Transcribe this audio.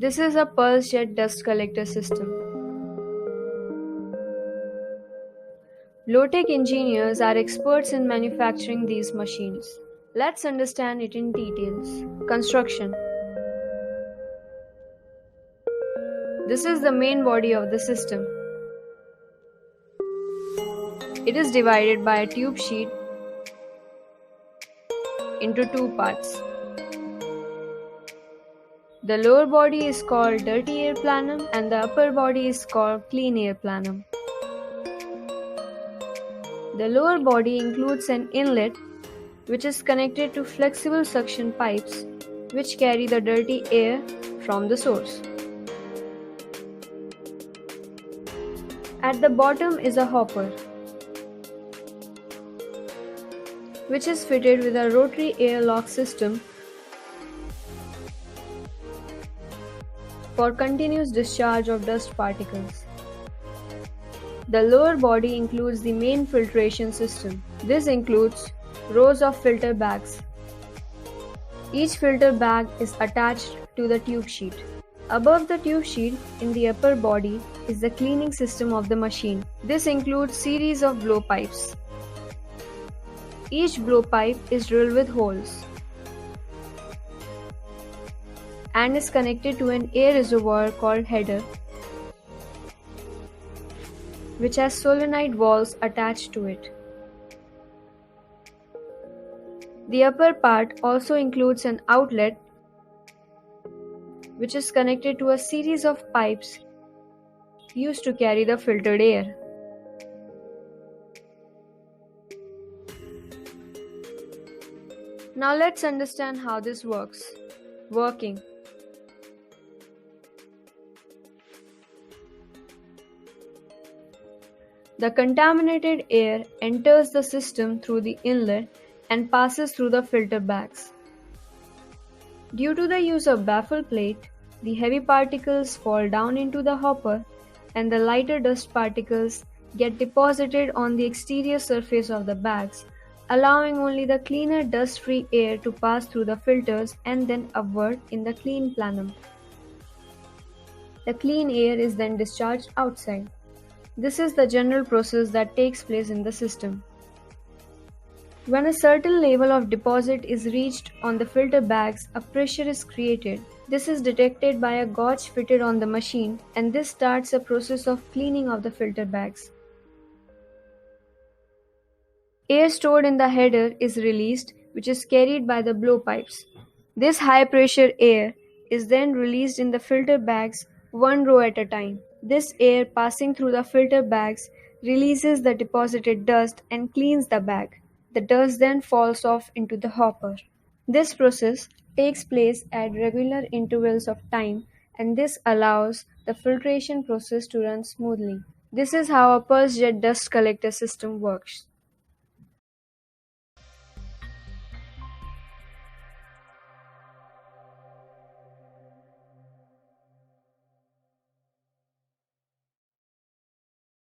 This is a pulse jet dust collector system. Low-tech engineers are experts in manufacturing these machines. Let's understand it in details. Construction. This is the main body of the system. It is divided by a tube sheet into two parts. The lower body is called dirty air plenum and the upper body is called clean air plenum. The lower body includes an inlet which is connected to flexible suction pipes which carry the dirty air from the source. At the bottom is a hopper which is fitted with a rotary airlock system for continuous discharge of dust particles. The lower body includes the main filtration system. This includes rows of filter bags. Each filter bag is attached to the tube sheet. Above the tube sheet in the upper body is the cleaning system of the machine. This includes series of blowpipes. Each blowpipe is drilled with holes and is connected to an air reservoir called header, which has solenoid valves attached to it. The upper part also includes an outlet which is connected to a series of pipes used to carry the filtered air. Now let's understand how this works. Working. The contaminated air enters the system through the inlet and passes through the filter bags. Due to the use of baffle plate, the heavy particles fall down into the hopper and the lighter dust particles get deposited on the exterior surface of the bags, allowing only the cleaner dust-free air to pass through the filters and then upward in the clean plenum. The clean air is then discharged outside. This is the general process that takes place in the system. When a certain level of deposit is reached on the filter bags, a pressure is created. This is detected by a gauge fitted on the machine, and this starts a process of cleaning of the filter bags. Air stored in the header is released, which is carried by the blowpipes. This high-pressure air is then released in the filter bags one row at a time. This air passing through the filter bags releases the deposited dust and cleans the bag. The dust then falls off into the hopper. This process takes place at regular intervals of time, and this allows the filtration process to run smoothly. This is how a pulse jet dust collector system works.